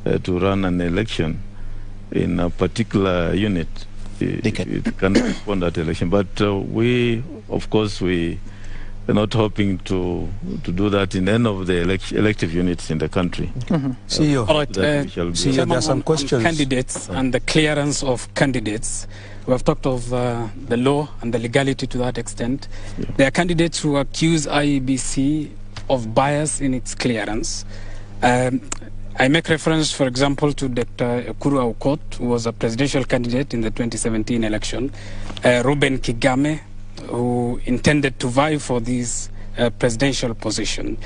to run an election in a particular unit, it can respond that election. But we, of course, we are not hoping to do that in any of the elective units in the country. CEO. All right, CEO, there are some questions. Candidates and the clearance of candidates. We have talked of the law and the legality to that extent. Yeah. There are candidates who accuse IEBC of bias in its clearance. I make reference, for example, to Dr. Ekuru Aukot, who was a presidential candidate in the 2017 election, Ruben Kigame, who intended to vie for this presidential position.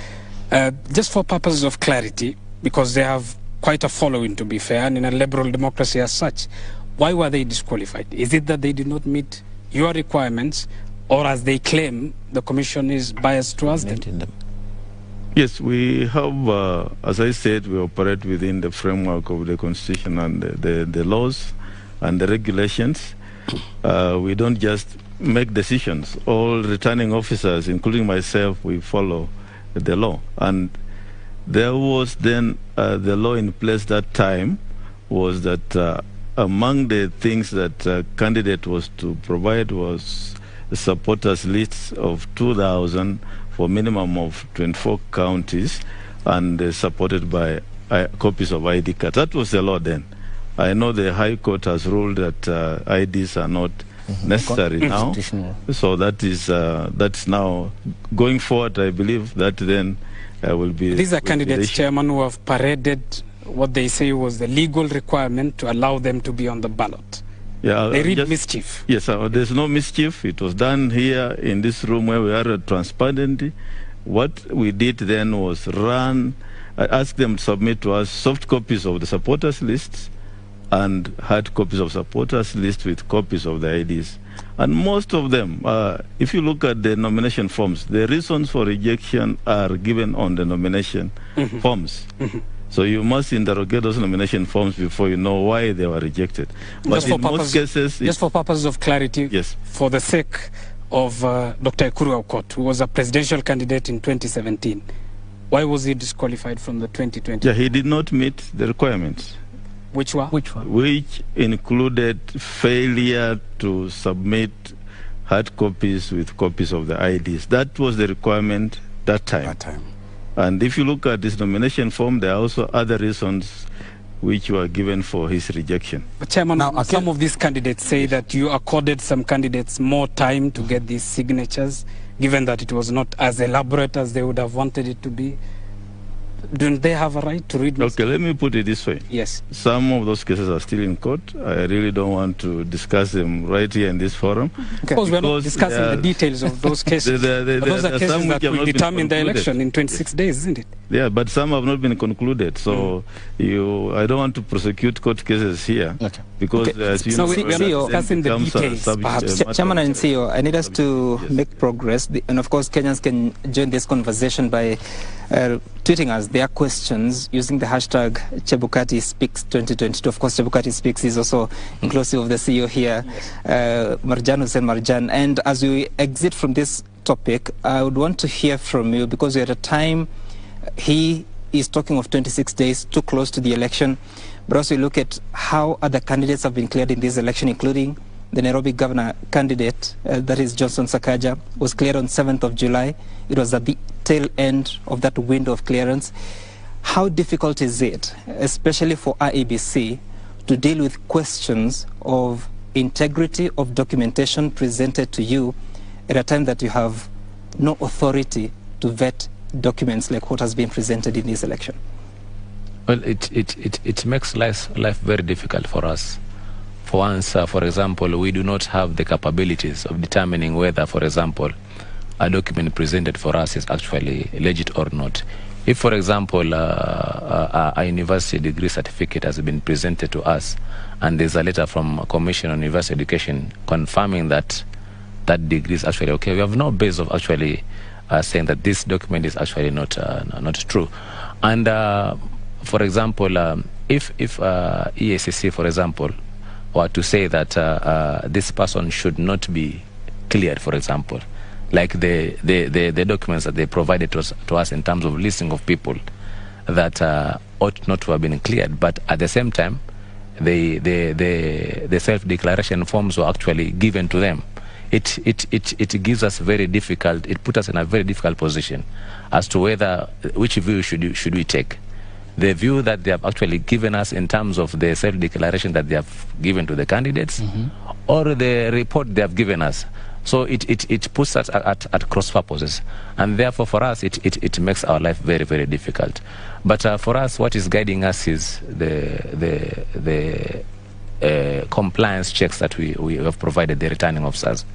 Just for purposes of clarity, because they have quite a following, to be fair, and in a liberal democracy as such, why were they disqualified? Is it that they did not meet your requirements, or as they claim, the commission is biased towards them? Yes, we have, as I said, we operate within the framework of the Constitution and the laws and the regulations. We don't just make decisions. All returning officers, including myself, we follow the law. And there was then the law in place that time was that among the things that a candidate was to provide was supporters lists of 2,000 for minimum of 24 counties and supported by copies of ID cards. That was the law then. I know the High Court has ruled that IDs are not necessary now. So that's now going forward. I believe that then will be. These are candidates, Chairman, who have paraded what they say was the legal requirement to allow them to be on the ballot. Yeah, they read mischief. Yes, there's no mischief. It was done here in this room where we are transparent. What we did then was ask them to submit to us soft copies of the supporters lists and hard copies of supporters lists with copies of the IDs. And most of them, if you look at the nomination forms, the reasons for rejection are given on the nomination forms. So you must interrogate those nomination forms before you know why they were rejected. But in most cases... Just for purposes of clarity, yes, for the sake of Dr. Ekuru Aukot, who was a presidential candidate in 2017, why was he disqualified from the 2020? Yeah, he did not meet the requirements. Which were? Which included failure to submit hard copies with copies of the IDs. That was the requirement that time. And if you look at this nomination form, there are also other reasons which were given for his rejection. But Chairman, now, some of these candidates say that you accorded some candidates more time to get these signatures, given that it was not as elaborate as they would have wanted it to be. Don't they have a right to read? Okay, let me put it this way. Yes. Some of those cases are still in court. I really don't want to discuss them right here in this forum. Okay. Of course, we're not discussing the details of those cases. Those are cases that will determine the election in 26 days, isn't it? Yeah, but some have not been concluded. So I don't want to prosecute court cases here. Okay. Because as you know, we are not discussing the details, perhaps. Chairman and CEO, I need us to make progress. And of course, Kenyans can join this conversation by tweeting us their questions using the hashtag Chebukati Speaks 2022. Of course, Chebukati Speaks is also inclusive of the CEO here, Marjan Hussein Marjan. And as we exit from this topic, I would want to hear from you, because we're at a time, he is talking of 26 days, too close to the election. But also look at how other candidates have been cleared in this election, including the Nairobi governor candidate, that is Johnson Sakaja, was cleared on 7th of July. It was at the tail end of that window of clearance. How difficult is it, especially for IEBC, to deal with questions of integrity of documentation presented to you at a time that you have no authority to vet documents like what has been presented in this election? Well, it makes life very difficult for us. For once, for example, we do not have the capabilities of determining whether, for example, a document presented for us is actually legit or not. If, for example, a university degree certificate has been presented to us and there's a letter from a Commission on University Education confirming that that degree is actually okay, we have no base of actually saying that this document is actually not true. And for example, if EACC, for example, were to say that this person should not be cleared, for example, like the documents that they provided to us in terms of listing of people that ought not to have been cleared. But at the same time, the self-declaration forms were actually given to them. It gives us very difficult, it puts us in a very difficult position as to which view should we take. The view that they have actually given us in terms of the self-declaration that they have given to the candidates, or the report they have given us. So it puts us at cross purposes, and therefore for us it makes our life very, very difficult. But for us, what is guiding us is the compliance checks that we have provided the returning officers.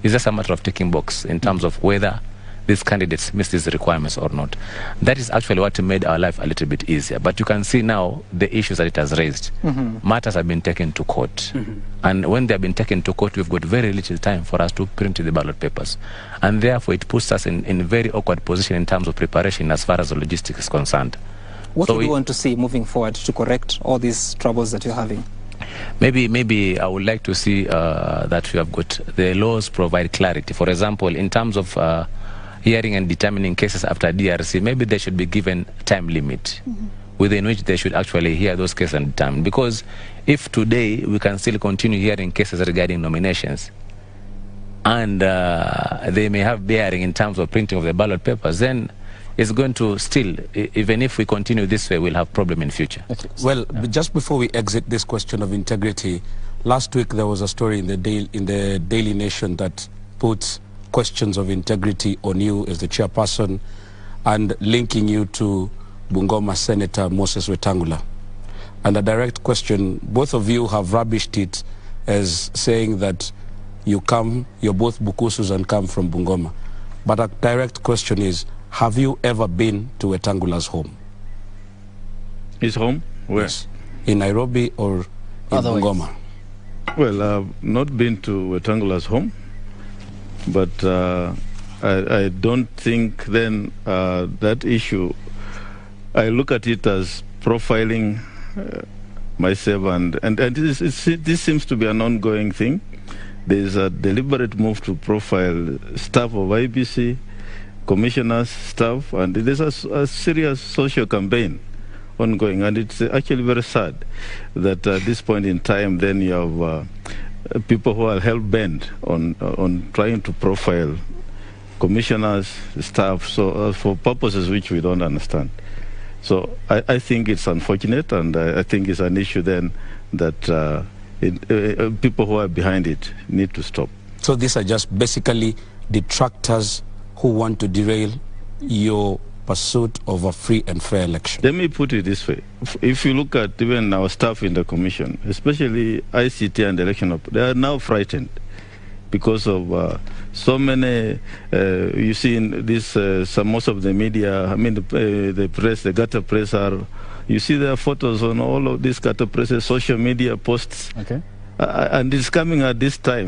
It's just a matter of ticking box in terms of whether these candidates miss these requirements or not. That is actually what made our life a little bit easier. But you can see now the issues that it has raised. Matters have been taken to court. And when they have been taken to court, we've got very little time for us to print the ballot papers. And therefore, it puts us in a very awkward position in terms of preparation as far as the logistics is concerned. What do you want to see moving forward to correct all these troubles that you're having? Maybe I would like to see that we have got the laws provide clarity. For example, in terms of hearing and determining cases after DRC, maybe they should be given time limit within which they should actually hear those cases and determine. Because if today we can still continue hearing cases regarding nominations, and they may have bearing in terms of printing of the ballot papers, then it's going to still, even if we continue this way, we'll have problem in future. Okay. Well, just before we exit this question of integrity, last week there was a story in the Daily Nation that puts questions of integrity on you as the chairperson and linking you to Bungoma Senator Moses Wetangula. And a direct question, both of you have rubbished it as saying that you're both Bukusus and come from Bungoma. But a direct question is, have you ever been to Wetangula's home? His home? Where? Yes. In Nairobi or in Bungoma? Well, I've not been to Wetangula's home, but I don't think then that issue, I look at it as profiling myself, and this seems to be an ongoing thing. There is a deliberate move to profile staff of IBC, commissioners, staff, and there's a serious social campaign ongoing, and it's actually very sad that at this point in time then you have people who are hell-bent on trying to profile commissioners, staff, so for purposes which we don't understand. So I think it's unfortunate, and I think it's an issue then that people who are behind it need to stop. So these are just basically detractors who want to derail your pursuit of a free and fair election. Let me put it this way. If you look at even our staff in the commission, especially ICT and election, they are now frightened because of so many, you see in this, most of the media, I mean the press, the gutter press you see their photos on all of these gutter presses, social media posts. Okay. And it's coming at this time.